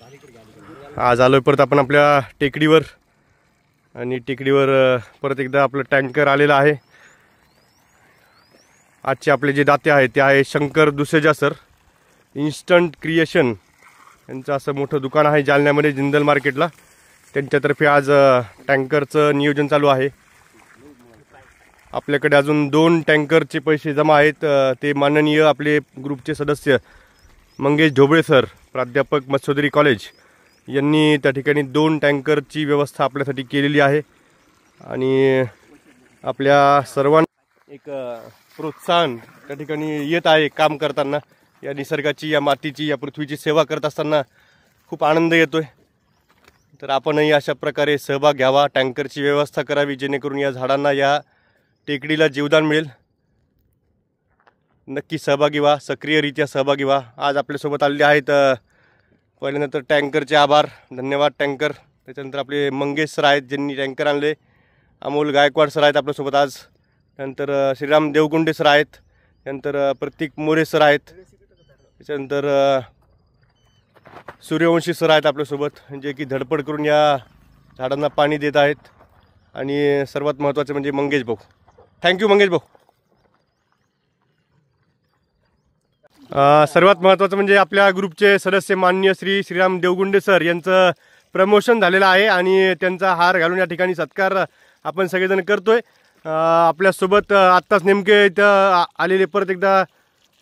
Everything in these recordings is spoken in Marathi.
आज आलोय परत आपण आपल्या टेकडीवर आणि टेकडीवर परत एकदा आपलं टँकर आलेला आहे। आजचे आपले जे दाते आहेत ते आहे Shankar Duseja sir, instant creation यांचं असं मोठं दुकान आहे जालन्यामध्ये जिंदल मार्केटला। त्यांच्यातर्फे आज टँकरचं नियोजन चालू आहे। आपल्याकडे अजून 2 टँकरचे पैसे जमा आहेत। ते माननीय आपले ग्रुपचे सदस्य मंगेश ढोबळे सर, प्राध्यापक मत्स्योदरी कॉलेज यांनी त्या ठिकाणी 2 टँकरची व्यवस्था आपल्यासाठी केलेली आहे आणि आपल्या सर्वांना एक प्रोत्साहन त्या ठिकाणी येत आहे। काम करताना या निसर्गाची, या मातीची, या पृथ्वीची सेवा करत असताना खूप आनंद येतोय। तर आपणही अशा प्रकारे सहभाग घ्यावा, टँकरची व्यवस्था करावी जेणेकरून या झाडांना, या टेकडीला जीवदान मिळेल। नक्की सहभागी व्हा, सक्रियरित्या सहभागी व्हा। आज आपल्यासोबत आलेले आहेत पहिल्यांदा तर टँकरचे आभार, धन्यवाद टँकर। त्याच्यानंतर आपले मंगेश सर आहेत ज्यांनी टँकर आणले, अमोल गायकवाड सर आहेत आपल्यासोबत आज, त्यानंतर श्रीराम देवगुंडे सर आहेत, त्यानंतर प्रतीक मोरे सर आहेत, त्याच्यानंतर सूर्यवंशी सर आहेत आपल्यासोबत जे की धडपड करून या झाडांना पाणी देत आहेत। आणि सर्वात महत्त्वाचे म्हणजे मंगेश भाऊ, थँक्यू मंगेश भाऊ। सर्वात महत्त्वाचं म्हणजे आपल्या ग्रुपचे सदस्य माननीय श्रीराम देवगुंडे सर यांचं प्रमोशन झालेलं आहे आणि त्यांचा हार घालून या ठिकाणी सत्कार आपण सगळेजण करतोय। आपल्यासोबत आत्ताच नेमके इथं आलेले परत एकदा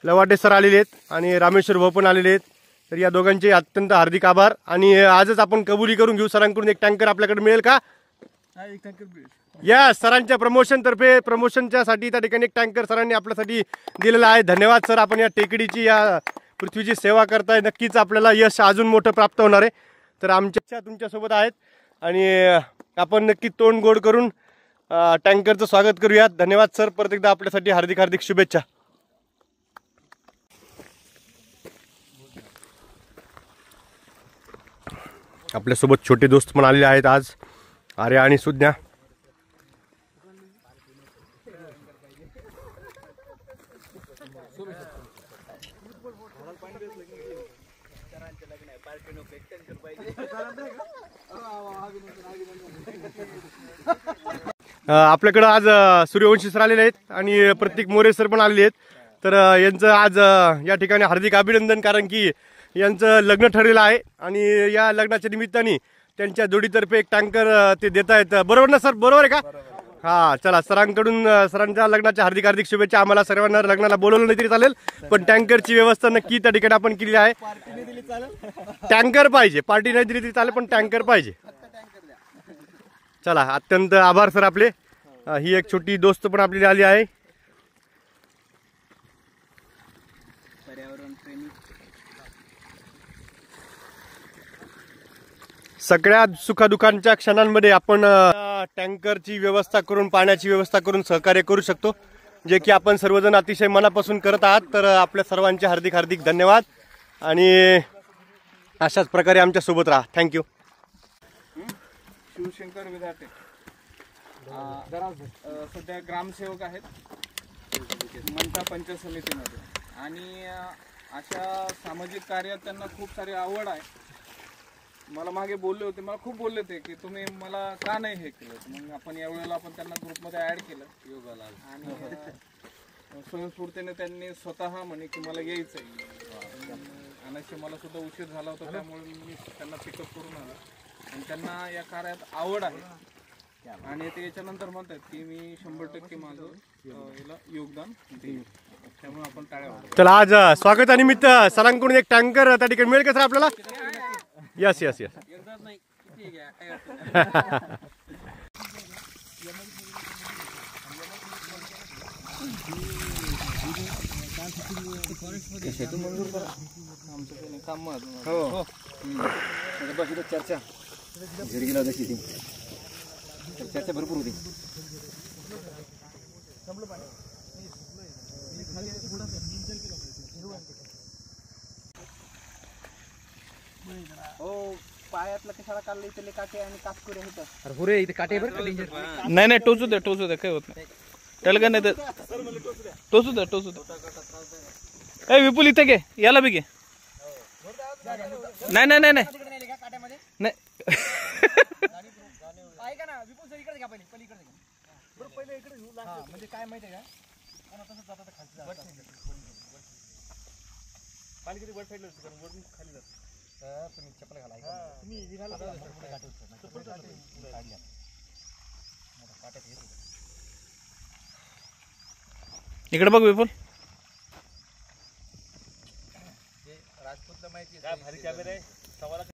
लवाटे सर आलेले आहेत आणि रामेश्वर भाऊ पण आलेले आहेत। तर या दोघांचे अत्यंत हार्दिक आभार। आणि आजच आपण कबुली करून घेऊ, सरांकडून एक टँकर आपल्याकडे मिळेल का? एक टँकर मिळेल। या सरांच्या प्रमोशनच्यासाठी त्या ठिकाणी एक टँकर सरांनी आपल्यासाठी दिलेला आहे। धन्यवाद सर, आपण या टेकडीची, या पृथ्वीची सेवा करताय। नक्कीच आपल्याला यश अजून मोठं प्राप्त होणार आहे। तर आमच्या तुमच्यासोबत आहेत आणि आपण नक्की तोंड गोड करून टँकरचं स्वागत करूयात। धन्यवाद सर, परत एकदा आपल्यासाठी हार्दिक हार्दिक शुभेच्छा। आपल्यासोबत छोटे दोस्त पण आलेले आहेत आज, आर्या आणि सुज्ञा। आपल्याकडे आज सूर्यवंशी सर आलेले आहेत आणि प्रतीक मोरे सर पण आलेले आहेत। तर यांचं आज या ठिकाणी हार्दिक अभिनंदन, कारण की यांचं लग्न ठरलेलं आहे आणि या लग्नाच्या निमित्ताने त्यांच्या जोडीतर्फे एक टँकर ते देत आहेत। बरोबर ना सर? बरोबर आहे का? हां, चला सरांकडून सरांच्या लग्नाच्या हार्दिक हार्दिक शुभेच्छा। आम्हाला सर्वांना लग्नाला बोलवलं नाही तरी चालेल, पण टँकरची व्यवस्था नक्की त्या ठिकाणी आपण केली आहे। टँकर पाहिजे, पार्टी नाही दिली तरी चालेल, पण टँकर पाहिजे। चला, अत्यंत आभार सर आपले। ही एक छोटी दोस्त पण आपली आली आहे। सगळ्या सुखदुःखांच्या क्षणांमध्ये आपण टँकरची व्यवस्था करून, पाण्याची व्यवस्था करून सहकार्य करू शकतो, जे की आपण सर्वजण अतिशय मनापासून करत आहात। तर आपल्या सर्वांचे हार्दिक हार्दिक धन्यवाद आणि अशाच प्रकारे आमच्या सोबत राहा। थँक्यू। शिवशंकर विधाते सध्या ग्रामसेवक आहेत मनपा पंचायत समितीमध्ये आणि अशा सामाजिक कार्यात त्यांना खूप सारी आवड आहे। मला मागे बोलले होते, मला खूप बोलले होते की तुम्ही मला का नाही हे केलं। मग आपण यावेळेला आपण त्यांना ग्रुपमध्ये ॲड केलं योगाला आणि स्वयंस्फूर्तीने त्यांनी स्वतः म्हणे की मला यायचं आहे। आणि मला सुद्धा उशीर झाला होता, त्यामुळे मी त्यांना पिकअप करून आलो आणि त्यांना या कार्यात आवड आहे आणि ते याच्यानंतर म्हणतात की मी 100% माझं याला योगदान देईन। त्यामुळे आपण टाळ्या वाजवू। चला, आज स्वागतानिमित्त सरांकडून एक टँकर त्या ठिकाणी मिळेल का सर आपल्याला? Yes yes yes. चर्चा भरपूर होती। हो, पायातलं कशाला काढलं इथले काटे आणि काटकुरे आहेत। अरे हो रे, इथे काटे बरं का डेंजर। नाही नाही, टोचू दे काय होत नाही। त्याला का नाही, टोचू दे। ए विपुल इथे घे, याला बी घे। नाही नाही नाही नाही नाही ऐका ना विपुल सर इकडे घ्या पलीकडे घ्या बरं पहिले इकडे घेऊ म्हणजे काय माहिती आहे का कोणा तसंच जातात खाली पाणी किती वर साईडला असतं वरून खाली जातं तुम्ही चप्पल घाला तुम्ही निघाला काढल्या इकडे बघ विपुल राजपूतला माहिती आहे भारी कॅमेरा आहे